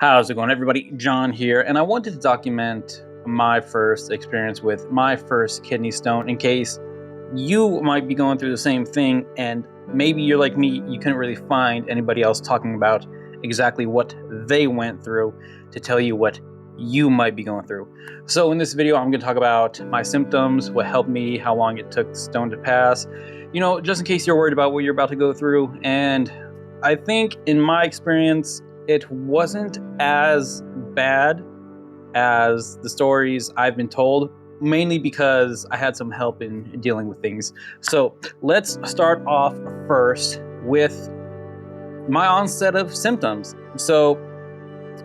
How's it going, everybody? John here, and I wanted to document my first experience with my first kidney stone in case you might be going through the same thing, and maybe you're like me, you couldn't really find anybody else talking about exactly what they went through to tell you what you might be going through. So in this video, I'm going to talk about my symptoms, what helped me, how long it took the stone to pass, just in case you're worried about what you're about to go through. And I think in my experience, it wasn't as bad as the stories I've been told, mainly because I had some help in dealing with things. So let's start off first with my onset of symptoms. So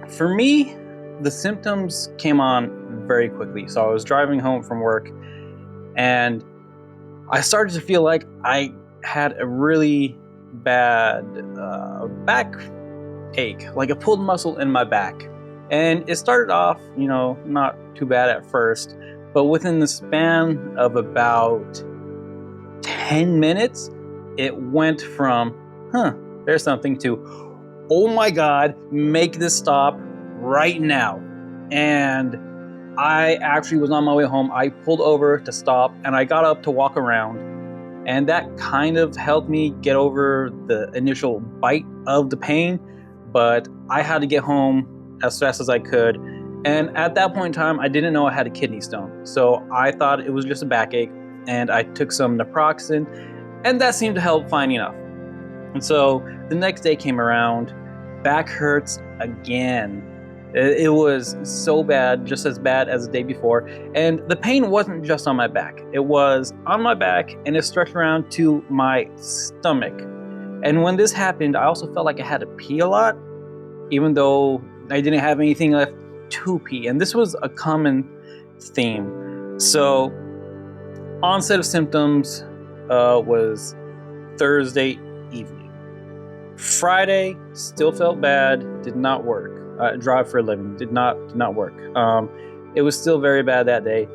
for me, the symptoms came on very quickly. So I was driving home from work and I started to feel like I had a really bad back ache, like a pulled muscle in my back. And it started off, not too bad at first, but within the span of about 10 minutes, it went from, there's something to, oh my God, make this stop right now. And I actually was on my way home. I pulled over to stop and I got up to walk around. And that kind of helped me get over the initial bite of the pain. But I had to get home as fast as I could. And at that point in time, I didn't know I had a kidney stone. So I thought it was just a backache, and I took some naproxen, and that seemed to help fine enough. And so the next day came around, back hurts again. It was so bad, just as bad as the day before. And the pain wasn't just on my back. It was on my back, and it stretched around to my stomach. And when this happened, I also felt like I had to pee a lot, even though I didn't have anything left to pee. And this was a common theme. So, onset of symptoms was Thursday evening. Friday, still felt bad, did not work. Drive for a living, did not work. It was still very bad that day.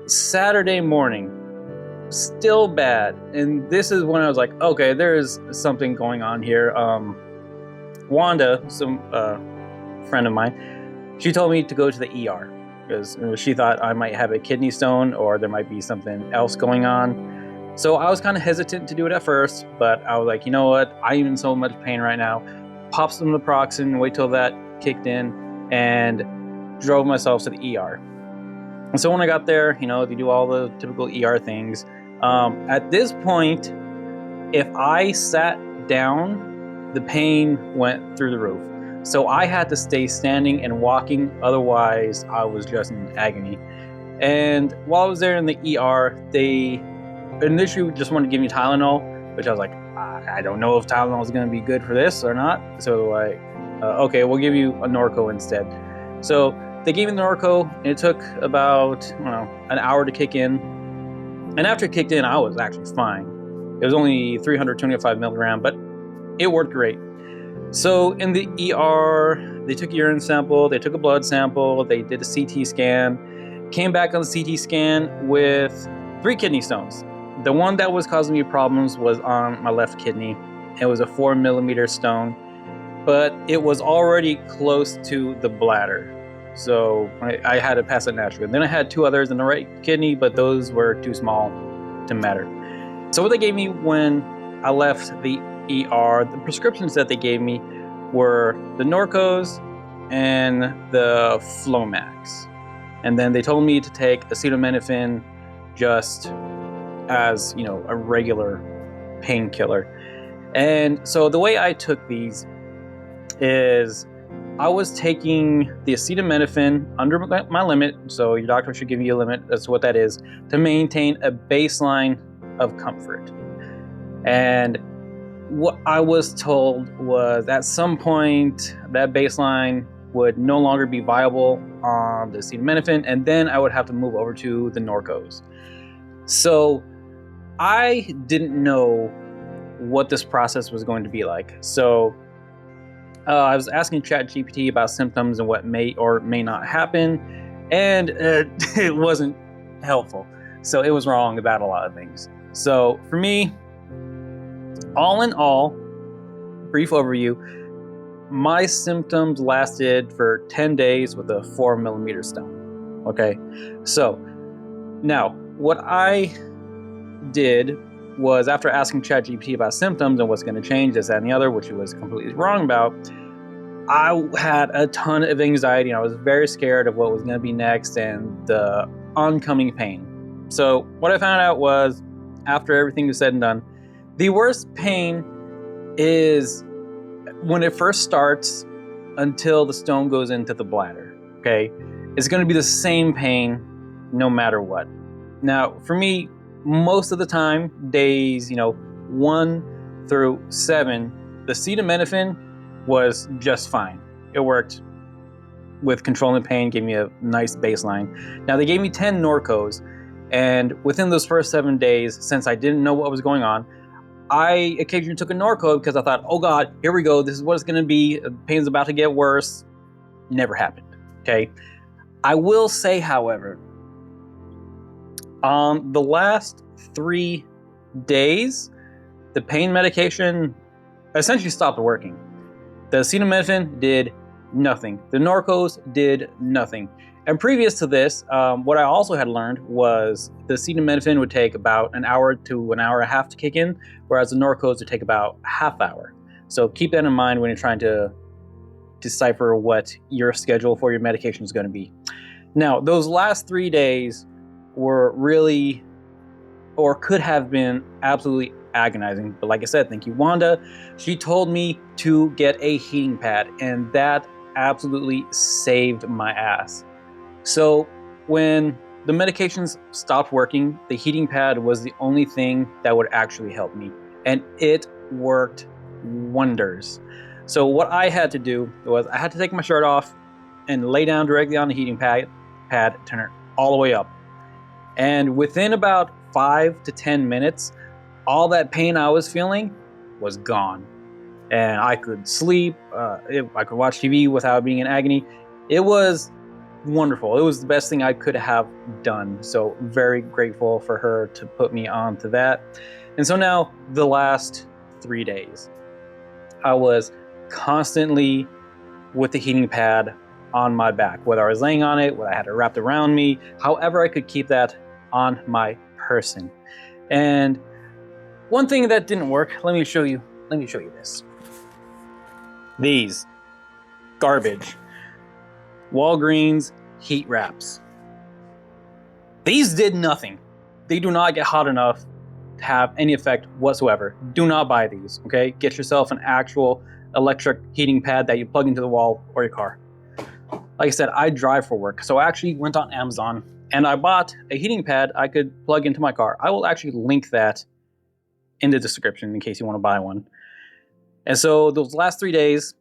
Saturday morning, still bad. And this is when I was like, okay, there is something going on here. Wanda, some friend of mine, she told me to go to the ER because she thought I might have a kidney stone or there might be something else going on. So I was kind of hesitant to do it at first, but I was like, you know what? I'm in so much pain right now. Pop some naproxen, wait till that kicked in, and drove myself to the ER. And so when I got there, they do all the typical ER things. At this point, if I sat down, the pain went through the roof. So I had to stay standing and walking, otherwise I was just in agony. And while I was there in the ER, they initially just wanted to give me Tylenol, which I was like, I don't know if Tylenol is going to be good for this or not. So like, okay, we'll give you a Norco instead. So they gave me the Norco, and it took about, an hour to kick in. And after it kicked in, I was actually fine. It was only 325 milligram, but it worked great. So in the ER, they took a urine sample, they took a blood sample, they did a CT scan, came back on the CT scan with 3 kidney stones. The one that was causing me problems was on my left kidney. It was a 4 millimeter stone, but it was already close to the bladder. So I had to pass it naturally. And then I had 2 others in the right kidney, but those were too small to matter. So what they gave me when I left the ER, the prescriptions that they gave me were the Norcos and the Flomax. And then they told me to take acetaminophen just as, a regular painkiller. And so the way I took these is I was taking the acetaminophen under my limit, so your doctor should give you a limit, that's what that is, to maintain a baseline of comfort. And what I was told was at some point that baseline would no longer be viable on the acetaminophen, and then I would have to move over to the Norcos. So I didn't know what this process was going to be like. So I was asking ChatGPT about symptoms and what may or may not happen, and it wasn't helpful. So it was wrong about a lot of things. So for me, all in all, brief overview, my symptoms lasted for 10 days with a 4 millimeter stone. Okay, so now what I did was, after asking ChatGPT about symptoms and what's going to change, this, that, and the other, which he was completely wrong about, I had a ton of anxiety and I was very scared of what was going to be next and the oncoming pain. So what I found out was, after everything was said and done, the worst pain is when it first starts until the stone goes into the bladder. Okay, it's going to be the same pain no matter what. Now, for me, most of the time, days 1 through 7, the acetaminophen was just fine. It worked with controlling pain, gave me a nice baseline. Now, they gave me 10 Norcos, and within those first 7 days, since I didn't know what was going on, I occasionally took a Norco because I thought, oh God, here we go. This is what it's going to be. The pain's about to get worse. Never happened. Okay. I will say, however, the last 3 days, the pain medication essentially stopped working. The acetaminophen did nothing. The Norcos did nothing. And previous to this, what I also had learned was the acetaminophen would take about an hour to an hour and a half to kick in, whereas the Norcos would take about half hour. So keep that in mind when you're trying to decipher what your schedule for your medication is going to be. Now, those last 3 days were really, or could have been, absolutely agonizing. But like I said, thank you, Wanda. She told me to get a heating pad, and that absolutely saved my ass. So when the medications stopped working, the heating pad was the only thing that would actually help me, and it worked wonders. So what I had to do was, I had to take my shirt off and lay down directly on the heating pad, turn it all the way up. And within about 5 to 10 minutes, all that pain I was feeling was gone. And I could sleep, I could watch TV without being in agony. It was wonderful. It was the best thing I could have done. So very grateful for her to put me on to that. And so now, the last 3 days, I was constantly with the heating pad on my back, whether I was laying on it, whether I had it wrapped around me, however I could keep that on my person. And one thing that didn't work, let me show you this. These garbage Walgreens heat wraps. These did nothing. They do not get hot enough to have any effect whatsoever. Do not buy these, okay? Get yourself an actual electric heating pad that you plug into the wall or your car. Like I said, I drive for work, so I actually went on Amazon and I bought a heating pad I could plug into my car. I will actually link that in the description in case you want to buy one. And so those last 3 days,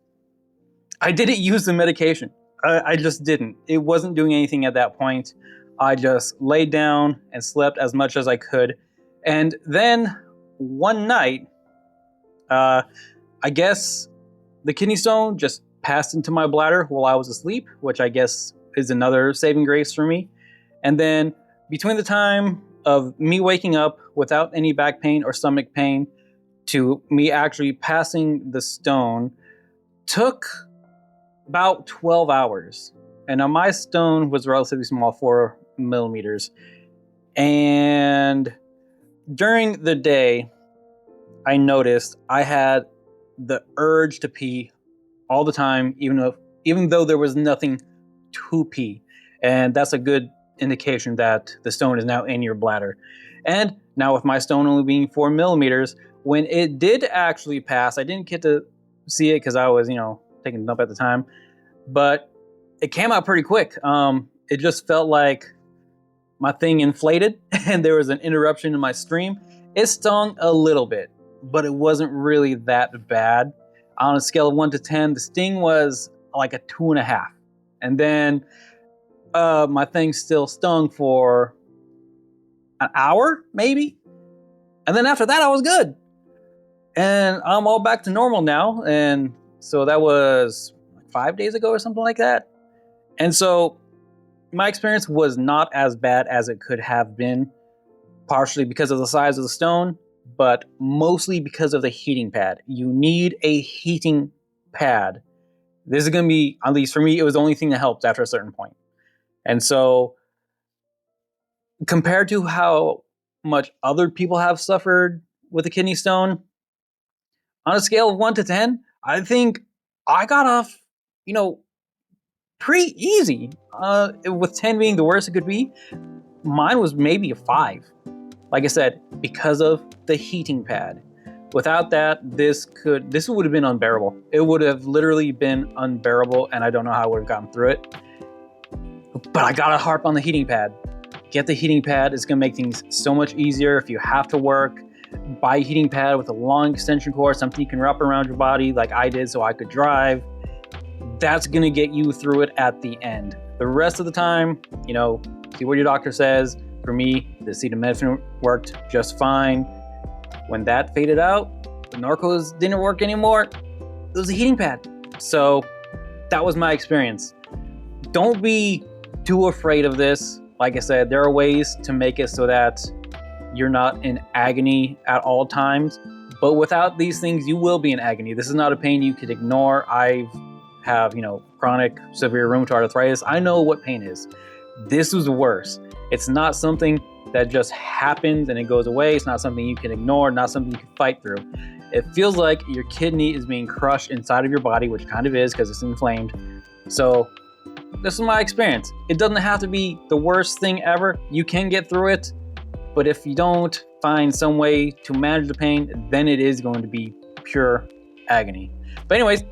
I didn't use the medication. I just didn't. It wasn't doing anything at that point. I just laid down and slept as much as I could. And then one night, I guess the kidney stone just passed into my bladder while I was asleep, which I guess is another saving grace for me. And then between the time of me waking up without any back pain or stomach pain to me actually passing the stone took about 12 hours. And now my stone was relatively small, 4 millimeters. And during the day, I noticed I had the urge to pee all the time, even though there was nothing to pee. And that's a good indication that the stone is now in your bladder. And now with my stone only being 4 millimeters, when it did actually pass, I didn't get to see it because I was, taking a dump at the time, but it came out pretty quick. It just felt like my thing inflated and there was an interruption in my stream. It stung a little bit, but it wasn't really that bad. On a scale of 1 to 10, the sting was like a 2.5. And then my thing still stung for an hour, maybe. And then after that, I was good. And I'm all back to normal now. And so that was like 5 days ago or something like that. And so my experience was not as bad as it could have been, partially because of the size of the stone, but mostly because of the heating pad. You need a heating pad This is going to be, at least for me, it was the only thing that helped after a certain point. And so compared to how much other people have suffered with a kidney stone, on a scale of 1 to 10, I think I got off, pretty easy. With 10 being the worst it could be, mine was maybe a 5. Like I said, because of the heating pad. Without that, this would have been unbearable. It would have literally been unbearable, and I don't know how I would have gotten through it. But I gotta harp on the heating pad. Get the heating pad. It's gonna make things so much easier. If you have to work, buy a heating pad with a long extension cord, something you can wrap around your body like I did so I could drive. That's gonna get you through it at the end. The rest of the time, see what your doctor says. For me, the acetaminophen worked just fine. When that faded out, the Norcos didn't work anymore. It was a heating pad. So that was my experience. Don't be too afraid of this. Like I said, there are ways to make it so that you're not in agony at all times. But without these things, you will be in agony. This is not a pain you could ignore. I have, chronic severe rheumatoid arthritis. I know what pain is. This was worse. It's not something that just happens and it goes away. It's not something you can ignore, not something you can fight through. It feels like your kidney is being crushed inside of your body, which kind of is because it's inflamed. So this is my experience. It doesn't have to be the worst thing ever. You can get through it, but if you don't find some way to manage the pain, then it is going to be pure agony. But anyways,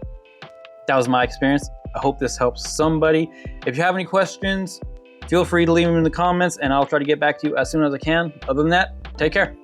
that was my experience. I hope this helps somebody. If you have any questions, feel free to leave them in the comments and I'll try to get back to you as soon as I can. Other than that, take care.